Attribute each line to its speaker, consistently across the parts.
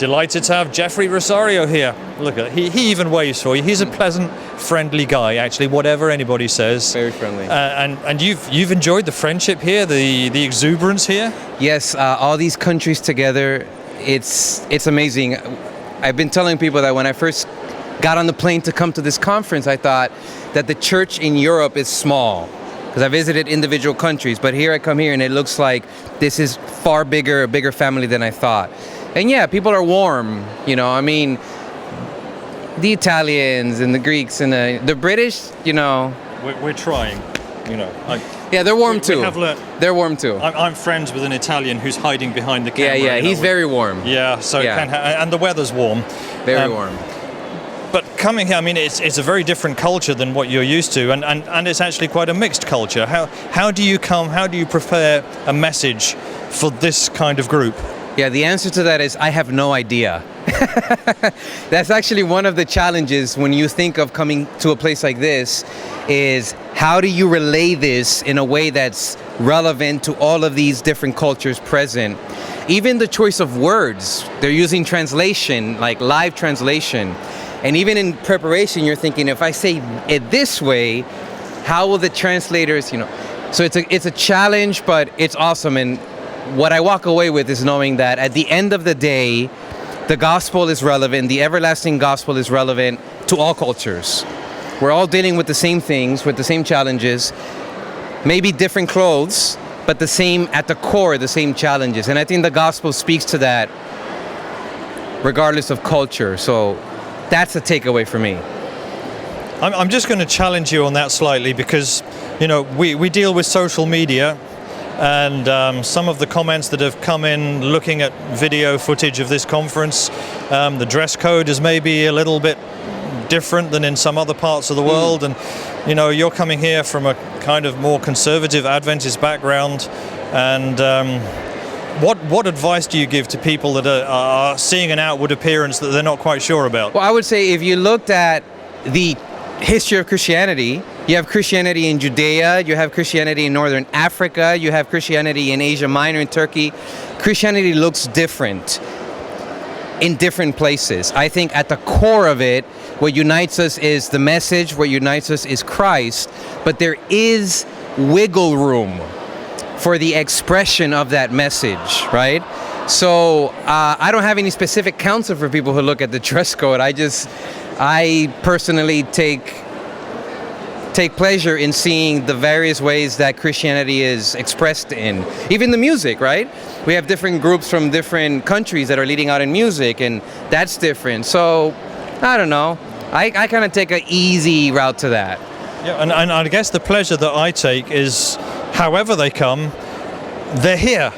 Speaker 1: Delighted to have Jeffrey Rosario here. Look at he even waves for you. He's a pleasant, friendly guy, actually, whatever anybody says.
Speaker 2: Very friendly.
Speaker 1: And you've enjoyed the friendship here, the exuberance here?
Speaker 2: Yes, all these countries together, it's amazing. I've been telling people that when I first got on the plane to come to this conference, I thought that the church in Europe is small, because I visited individual countries, but here I come here and it looks like this is far bigger, a bigger family than I thought. And yeah, people are warm, you know, I mean, the Italians and the Greeks and the British, you know.
Speaker 1: We're trying, you know.
Speaker 2: Yeah, they're warm too.
Speaker 1: We have learned.
Speaker 2: They're warm too.
Speaker 1: I'm friends with an Italian who's hiding behind the camera.
Speaker 2: Yeah, he's very warm.
Speaker 1: Yeah, so
Speaker 2: Yeah.
Speaker 1: and the weather's warm.
Speaker 2: Very warm.
Speaker 1: But coming here, I mean, it's a very different culture than what you're used to, and it's actually quite a mixed culture. How do you prepare a message for this kind of group?
Speaker 2: Yeah, the answer to that is I have no idea. That's actually one of the challenges when you think of coming to a place like this, is how do you relay this in a way that's relevant to all of these different cultures present? Even the choice of words, they're using translation, like live translation. And even in preparation, you're thinking, if I say it this way, how will the translators, you know? So it's a challenge, but it's awesome. And what I walk away with is knowing that at the end of the day, the gospel is relevant, the everlasting gospel is relevant to all cultures. We're all dealing with the same things, with the same challenges, maybe different clothes, but the same, at the core, the same challenges. And I think the gospel speaks to that regardless of culture. So that's a takeaway for me.
Speaker 1: I'm just going to challenge you on that slightly, because, you know, we deal with social media, and some of the comments that have come in looking at video footage of this conference, the dress code is maybe a little bit different than in some other parts of the world, and you know, you're coming here from a kind of more conservative Adventist background, and what advice do you give to people that are seeing an outward appearance that they're not quite sure about?
Speaker 2: Well, I would say if you looked at the history of Christianity, you have Christianity in Judea, you have Christianity in Northern Africa, you have Christianity in Asia Minor, in Turkey. Christianity looks different in different places. I think at the core of it, what unites us is the message, what unites us is Christ, but there is wiggle room for the expression of that message, right? So I don't have any specific counsel for people who look at the dress code. I personally take pleasure in seeing the various ways that Christianity is expressed in. Even the music, right? We have different groups from different countries that are leading out in music, and that's different. So, I don't know. I kind of take an easy route to that.
Speaker 1: Yeah, and I guess the pleasure that I take is, however they come, they're here.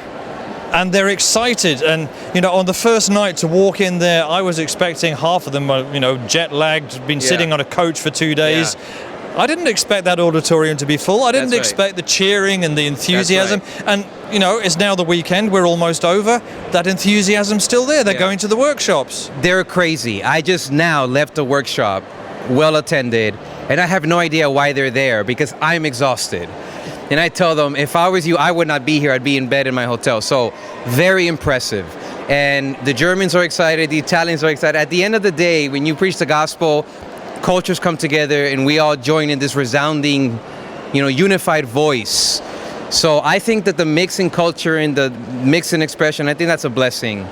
Speaker 1: And they're excited, and you know, on the first night to walk in there, I was expecting half of them were, you know, jet lagged, been sitting on a coach for 2 days. Yeah. I didn't expect that auditorium to be full. I didn't expect the cheering and the enthusiasm. And you know, it's now the weekend. We're almost over. That enthusiasm's still there. They're going to the workshops.
Speaker 2: They're crazy. I just now left a workshop, well attended, and I have no idea why they're there, because I'm exhausted. And I tell them, if I was you, I would not be here. I'd be in bed in my hotel. So very impressive. And the Germans are excited. The Italians are excited. At the end of the day, when you preach the gospel, cultures come together and we all join in this resounding, you know, unified voice. So I think that the mix in culture and the mix in expression, I think that's a blessing.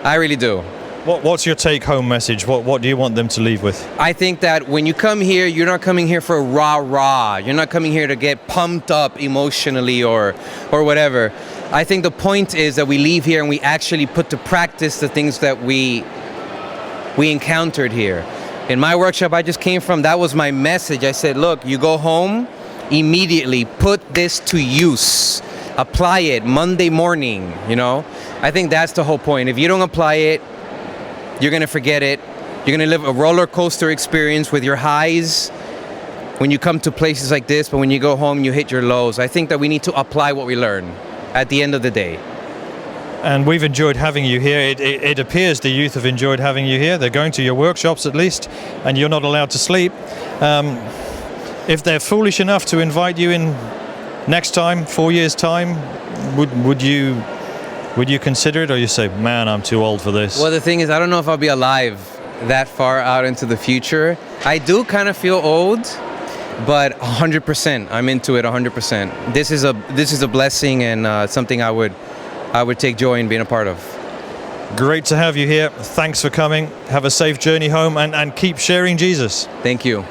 Speaker 2: I really do.
Speaker 1: What's your take-home message? What do you want them to leave with?
Speaker 2: I think that when you come here, you're not coming here for rah-rah. You're not coming here to get pumped up emotionally or whatever. I think the point is that we leave here and we actually put to practice the things that we encountered here. In my workshop I just came from, that was my message. I said, look, you go home, immediately put this to use. Apply it Monday morning, you know? I think that's the whole point. If you don't apply it, you're going to forget it. You're going to live a roller coaster experience with your highs when you come to places like this, but when you go home, you hit your lows. I think that we need to apply what we learn at the end of the day.
Speaker 1: And we've enjoyed having you here. It appears the youth have enjoyed having you here. They're going to your workshops at least, and you're not allowed to sleep. If they're foolish enough to invite you in next time, 4 years' time, would you would you consider it, or you say, man, I'm too old for this?
Speaker 2: Well, the thing is, I don't know if I'll be alive that far out into the future. I do kind of feel old, but 100%, I'm into it 100%. This is a blessing and something I would take joy in being a part of.
Speaker 1: Great to have you here. Thanks for coming. Have a safe journey home and keep sharing Jesus.
Speaker 2: Thank you.